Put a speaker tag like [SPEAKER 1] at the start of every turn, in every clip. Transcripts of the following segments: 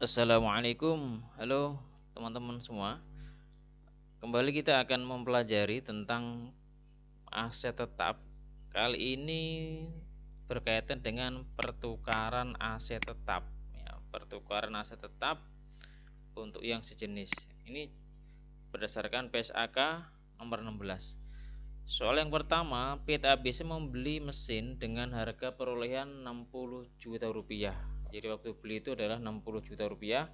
[SPEAKER 1] Assalamualaikum, halo teman-teman semua. Kembali kita akan mempelajari tentang aset tetap. Kali ini berkaitan dengan pertukaran aset tetap. Ya, pertukaran aset tetap untuk yang sejenis. Ini berdasarkan PSAK nomor 16. Soal yang pertama, PT ABC membeli mesin dengan harga perolehan 60 juta rupiah. Jadi waktu beli itu adalah 60 juta rupiah.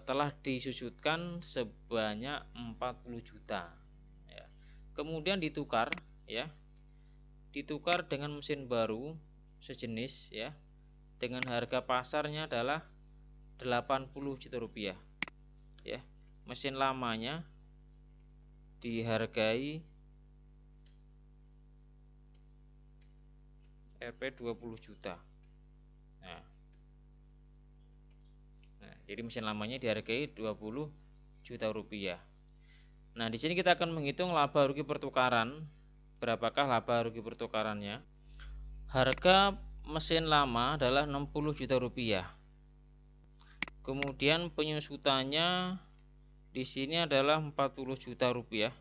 [SPEAKER 1] Telah disusutkan sebanyak 40 juta ya. Kemudian ditukar ya, ditukar dengan mesin baru sejenis ya, dengan harga pasarnya adalah 80 juta rupiah ya. Mesin lamanya dihargai Rp 20 juta. Nah, jadi mesin lamanya dihargai 20 juta rupiah. Nah, di sini kita akan menghitung laba rugi pertukaran. Berapakah laba rugi pertukarannya? Harga mesin lama adalah 60 juta rupiah. Kemudian penyusutannya di sini adalah 40 juta rupiah.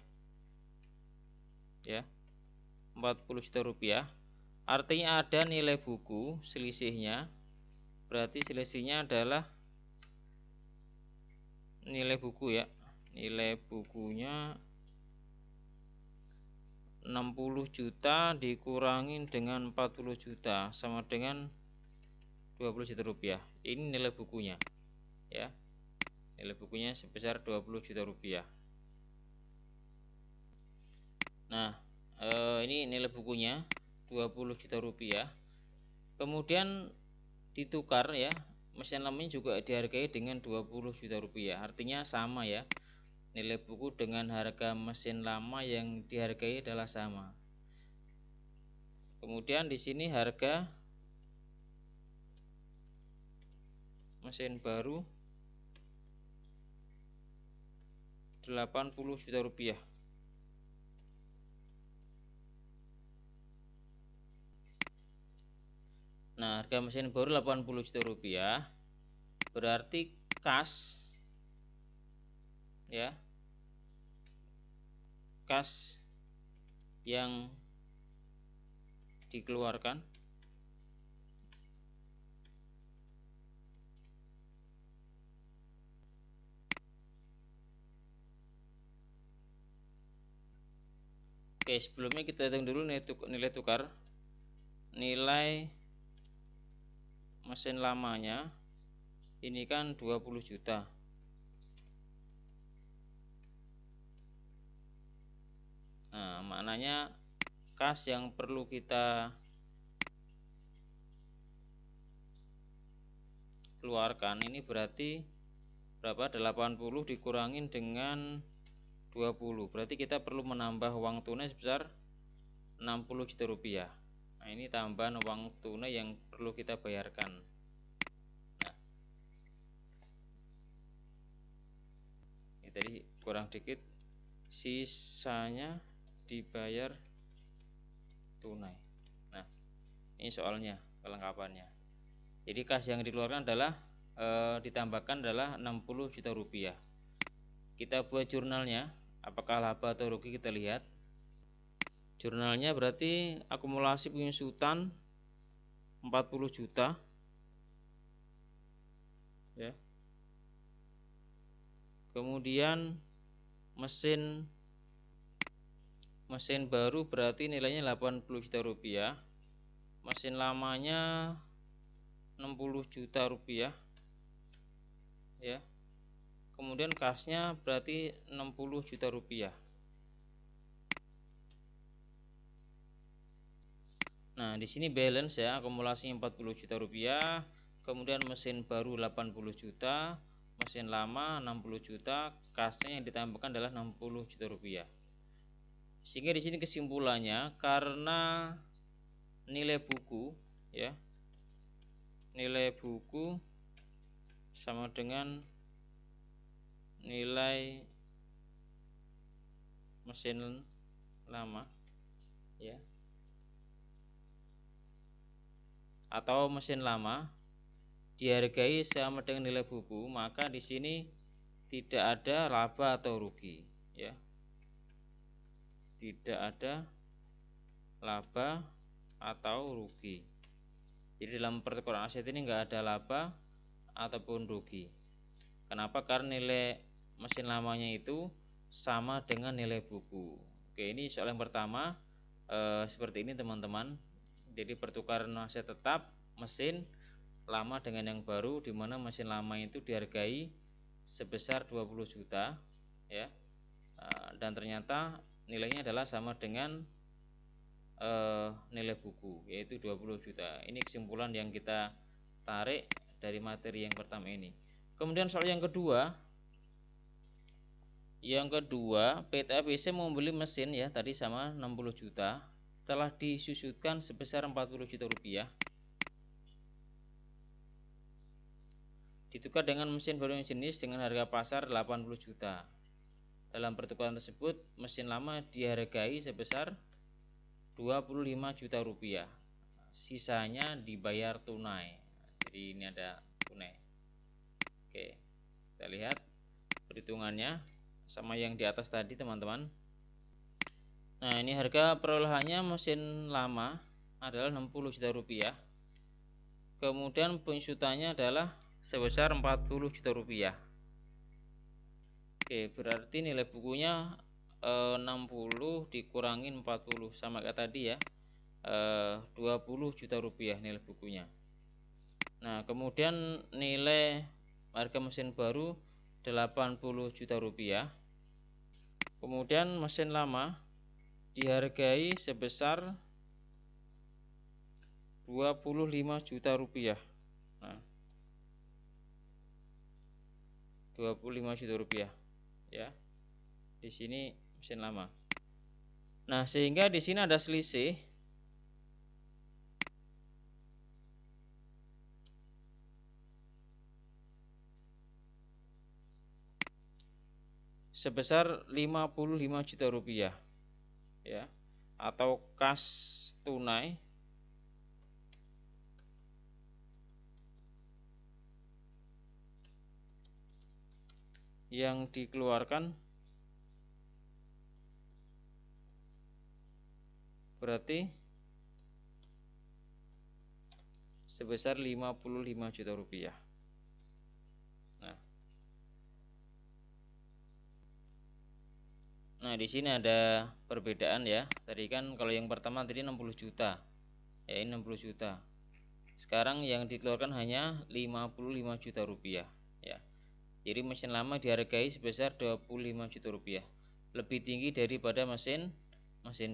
[SPEAKER 1] Ya. 40 juta rupiah. Artinya ada nilai buku selisihnya. Berarti selisihnya adalah nilai buku ya. Nilai bukunya 60 juta dikurangin dengan 40 juta sama dengan 20 juta rupiah. Ini nilai bukunya ya. Nilai bukunya sebesar 20 juta rupiah. Nah, ini nilai bukunya 20 juta rupiah. Kemudian ditukar ya. Mesin lamanya juga dihargai dengan 20 juta rupiah. Artinya sama ya. Nilai buku dengan harga mesin lama yang dihargai adalah sama. Kemudian di sini harga mesin baru 80 juta rupiah. Nah, harga mesin baru 80 juta rupiah. Berarti kas ya. Kas yang dikeluarkan Oke, sebelumnya kita hitung dulu nilai tukar. Nilai mesin lamanya ini kan 20 juta. Nah, maknanya kas yang perlu kita keluarkan ini berarti berapa? 80 dikurangin dengan 20. Berarti kita perlu menambah uang tunai sebesar 60 juta rupiah. Nah, ini tambahan uang tunai yang perlu kita bayarkan. Nah, ini tadi kurang dikit, sisanya dibayar tunai. Nah, ini soalnya, kelengkapannya. Jadi kas yang dikeluarkan adalah ditambahkan adalah 60 juta rupiah. Kita buat jurnalnya, apakah laba atau rugi kita lihat. Jurnalnya berarti akumulasi penyusutan 40 juta ya. Kemudian mesin baru berarti nilainya 80 juta rupiah. Mesin lamanya 60 juta rupiah ya. Kemudian kasnya berarti 60 juta rupiah. Nah, di sini balance ya, akumulasinya 40 juta rupiah, kemudian mesin baru 80 juta, mesin lama 60 juta, kasnya yang ditambahkan adalah 60 juta rupiah. Sehingga di sini kesimpulannya, karena nilai buku ya, nilai buku sama dengan nilai mesin lama ya, atau mesin lama dihargai sama dengan nilai buku, maka di sini tidak ada laba atau rugi, ya. Tidak ada laba atau rugi. Jadi dalam pertukaran aset ini enggak ada laba ataupun rugi. Kenapa? Karena nilai mesin lamanya itu sama dengan nilai buku. Oke, ini soal yang pertama. Seperti ini teman-teman. Jadi pertukaran aset tetap mesin lama dengan yang baru, di mana mesin lama itu dihargai sebesar 20 juta, ya. Dan ternyata nilainya adalah sama dengan nilai buku, yaitu 20 juta. Ini kesimpulan yang kita tarik dari materi yang pertama ini. Kemudian soal yang kedua, PT ABC membeli mesin, ya, tadi sama 60 juta, telah disusutkan sebesar 40 juta rupiah, ditukar dengan mesin baru yang jenis dengan harga pasar 80 juta. Dalam pertukaran tersebut, mesin lama dihargai sebesar 25 juta rupiah. Sisanya dibayar tunai. Jadi ini ada tunai. Oke, kita lihat perhitungannya sama yang di atas tadi, teman-teman. Nah, ini harga perolehannya mesin lama adalah 60 juta rupiah. Kemudian pensutannya adalah sebesar 40 juta rupiah. Oke, berarti nilai bukunya 60 dikurangin 40 sama kayak tadi, ya. 20 juta rupiah nilai bukunya. Nah, kemudian nilai harga mesin baru 80 juta rupiah. Kemudian mesin lama dihargai sebesar 25 juta rupiah. Nah, 25 juta rupiah, ya. Di sini mesin lama. Nah, sehingga di sini ada selisih sebesar 55 juta rupiah, ya, atau kas tunai yang dikeluarkan berarti sebesar 55 juta rupiah. Nah, di sini ada perbedaan, ya. Tadi kan kalau yang pertama tadi 60 juta. Ya, ini 60 juta. Sekarang yang dikeluarkan hanya 55 juta rupiah, ya. Jadi mesin lama dihargai sebesar 25 juta rupiah. Lebih tinggi daripada mesin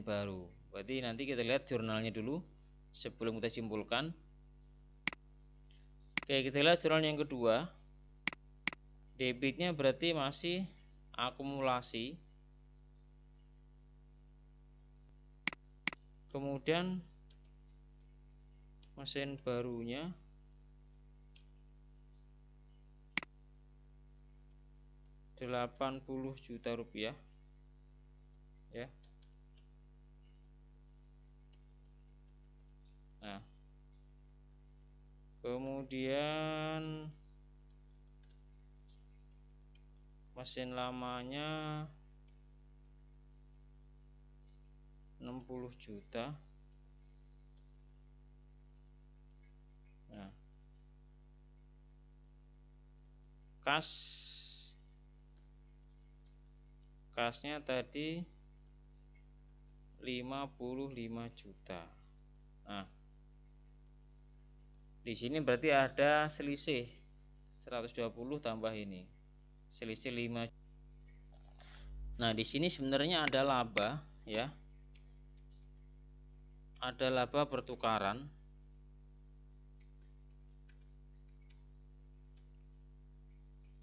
[SPEAKER 1] baru. Berarti nanti kita lihat jurnalnya dulu sebelum kita simpulkan. Oke, kita lihat jurnal yang kedua. Debitnya berarti masih akumulasi. Kemudian mesin barunya Rp80 juta, ya. Nah, kemudian mesin lamanya 60 juta. Nah, kasnya tadi 55 juta. Nah, di sini berarti ada selisih 120 tambah ini. Selisih 5. Nah, di sini sebenarnya ada laba, ya. Ada laba pertukaran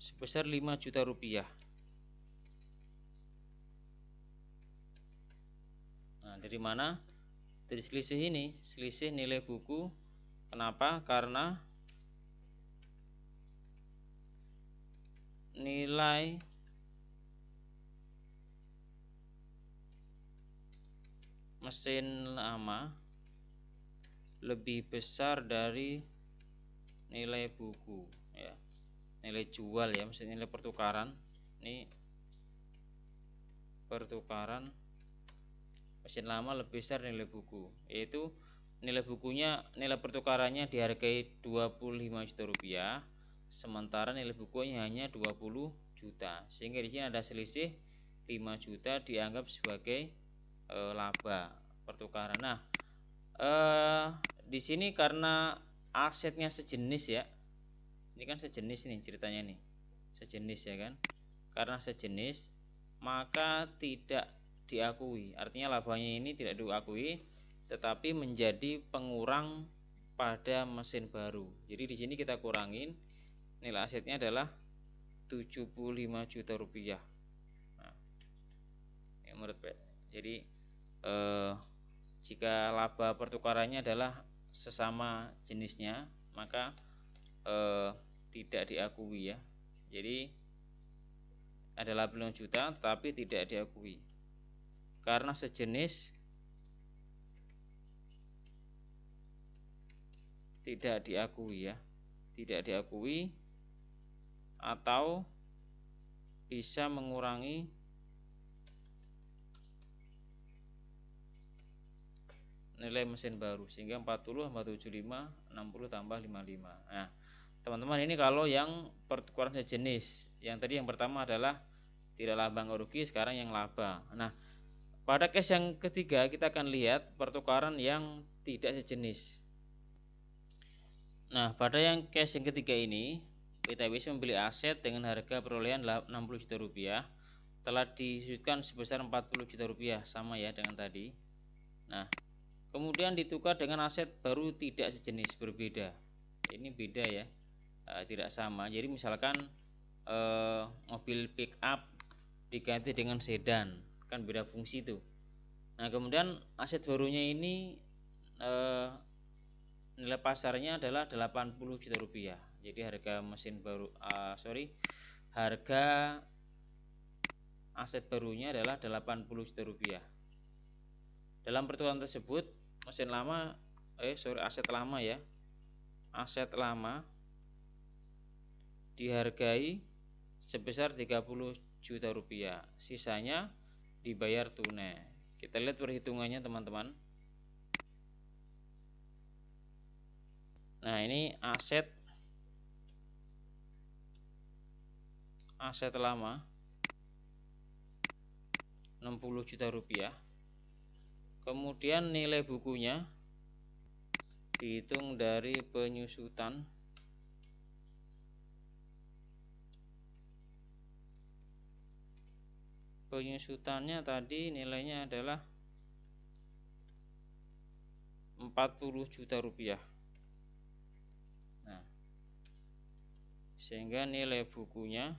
[SPEAKER 1] sebesar 5 juta rupiah. Nah, dari mana? Dari selisih ini, selisih nilai buku. Kenapa? Karena nilai mesin lama lebih besar dari nilai buku ya, nilai jual ya, maksudnya nilai pertukaran. Ini pertukaran mesin lama lebih besar nilai buku, yaitu nilai bukunya, nilai pertukarannya dihargai 25 juta rupiah, sementara nilai bukunya hanya 20 juta, sehingga di sini ada selisih 5 juta dianggap sebagai laba pertukaran. Nah, di sini karena asetnya sejenis ya, ini kan sejenis nih ceritanya nih, sejenis ya kan, karena sejenis maka tidak diakui, artinya labanya ini tidak diakui, tetapi menjadi pengurang pada mesin baru. Jadi di sini kita kurangin, nilai asetnya adalah 75 juta rupiah. Nah, ya menurut Pak. Jadi jika laba pertukarannya adalah sesama jenisnya, maka tidak diakui ya. Jadi adalah 5 juta tapi tidak diakui karena sejenis, tidak diakui ya, tidak diakui atau bisa mengurangi nilai mesin baru, sehingga 40 tambah 75 60 tambah 55. Nah teman-teman, ini kalau yang pertukaran sejenis. Yang tadi yang pertama adalah tidak laba nggak rugi, sekarang yang laba. Nah pada case yang ketiga kita akan lihat pertukaran yang tidak sejenis. Nah pada yang case yang ketiga ini, PTBS membeli aset dengan harga perolehan 60 juta rupiah, telah disudutkan sebesar 40 juta rupiah, sama ya dengan tadi. Nah kemudian ditukar dengan aset baru tidak sejenis, berbeda. Ini beda ya, tidak sama. Jadi misalkan mobil pick up diganti dengan sedan, kan beda fungsi tuh. Nah kemudian aset barunya ini nilai pasarnya adalah 80 juta rupiah. Jadi harga mesin baru, harga aset barunya adalah 80 juta rupiah. Dalam pertukaran tersebut mesin lama, aset lama ya, aset lama dihargai sebesar 30 juta rupiah, sisanya dibayar tunai. Kita lihat perhitungannya teman-teman. Nah ini aset lama 60 juta rupiah, kemudian nilai bukunya dihitung dari penyusutan penyusutannya tadi nilainya adalah 40 juta rupiah. Nah, sehingga nilai bukunya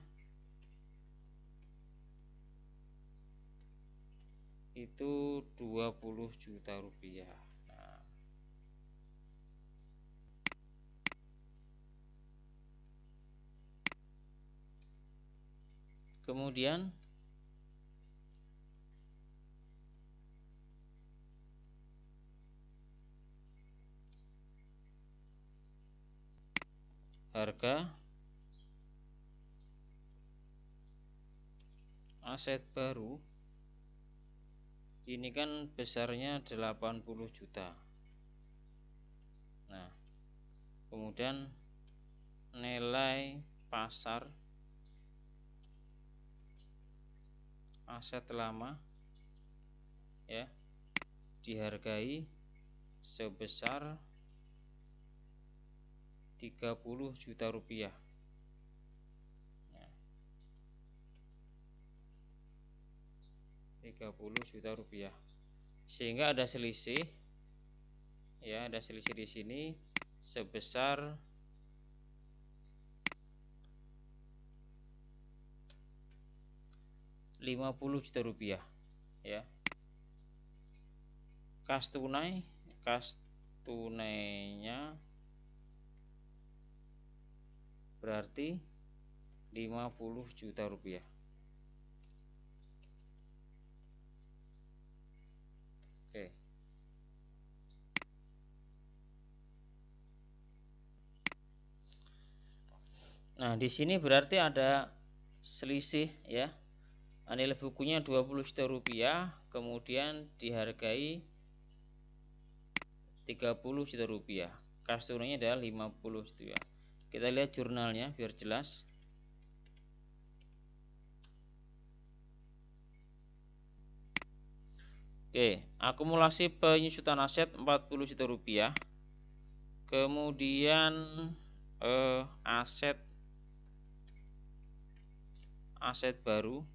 [SPEAKER 1] itu 20 juta rupiah. Nah, kemudian harga aset baru ini kan besarnya 80 juta. Nah kemudian nilai pasar aset lama ya dihargai sebesar 30 juta rupiah. Nah, 30 juta rupiah, sehingga ada selisih ya, ada selisih di sini sebesar 50 juta rupiah ya. Kas tunainya berarti 50 juta rupiah. Oke. Nah, di sini berarti ada selisih ya. Nilai bukunya 20 juta rupiah, kemudian dihargai 30 juta rupiah. Kas tunainya adalah 50 juta. Kita lihat jurnalnya biar jelas. Oke, akumulasi penyusutan aset 40 juta rupiah. Kemudian aset baru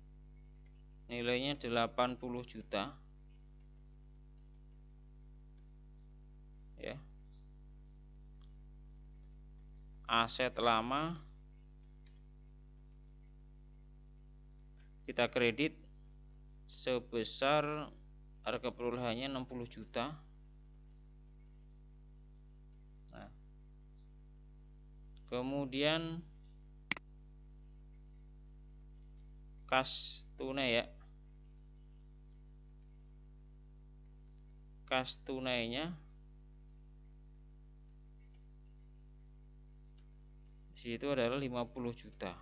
[SPEAKER 1] nilainya 80 juta ya. Aset lama kita kredit sebesar harga perolehannya 60 juta. Nah, kemudian kas tunai ya. Kas tunainya di situ adalah 50 juta.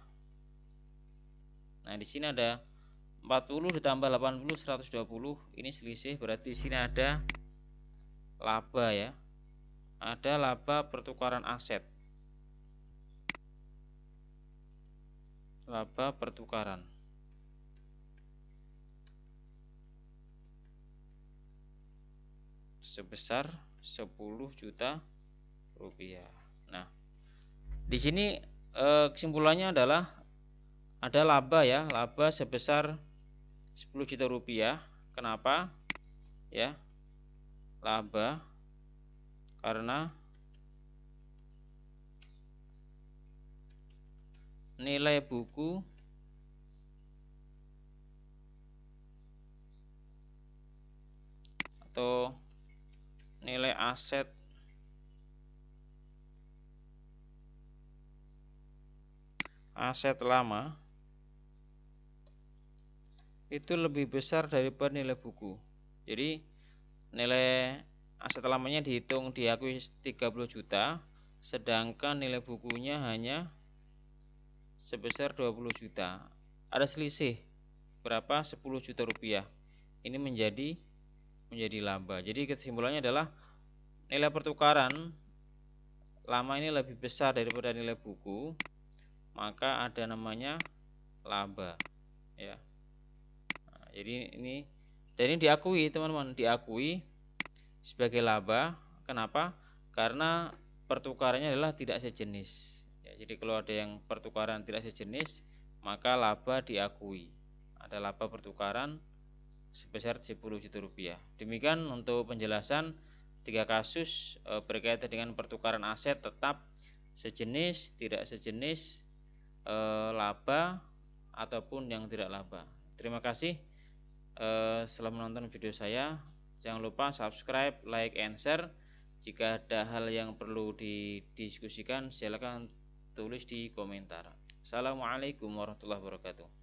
[SPEAKER 1] Nah, di sini ada 40 ditambah 80 120. Ini selisih, berarti di sini ada laba ya. Ada laba pertukaran aset. Laba pertukaran. Sebesar 10 juta rupiah. Nah, di sini kesimpulannya adalah ada laba ya, laba sebesar 10 juta rupiah. Kenapa? Ya. Laba karena nilai buku atau nilai aset lama itu lebih besar daripada nilai buku. Jadi nilai aset lamanya diakui 30 juta, sedangkan nilai bukunya hanya sebesar 20 juta. Ada selisih berapa? 10 juta rupiah. Ini menjadi laba. Jadi kesimpulannya adalah nilai pertukaran lama ini lebih besar daripada nilai buku, maka ada namanya laba ya. Nah, jadi ini diakui teman-teman, diakui sebagai laba. Kenapa? Karena pertukarannya adalah tidak sejenis ya. Jadi kalau ada yang pertukaran tidak sejenis, maka laba diakui. Ada laba pertukaran sebesar 10 juta rupiah. Demikian untuk penjelasan 3 kasus berkaitan dengan pertukaran aset tetap, sejenis, tidak sejenis, laba ataupun yang tidak laba. Terima kasih setelah menonton video saya. Jangan lupa subscribe, like, and share. Jika ada hal yang perlu didiskusikan, silakan tulis di komentar. Assalamualaikum warahmatullahi wabarakatuh.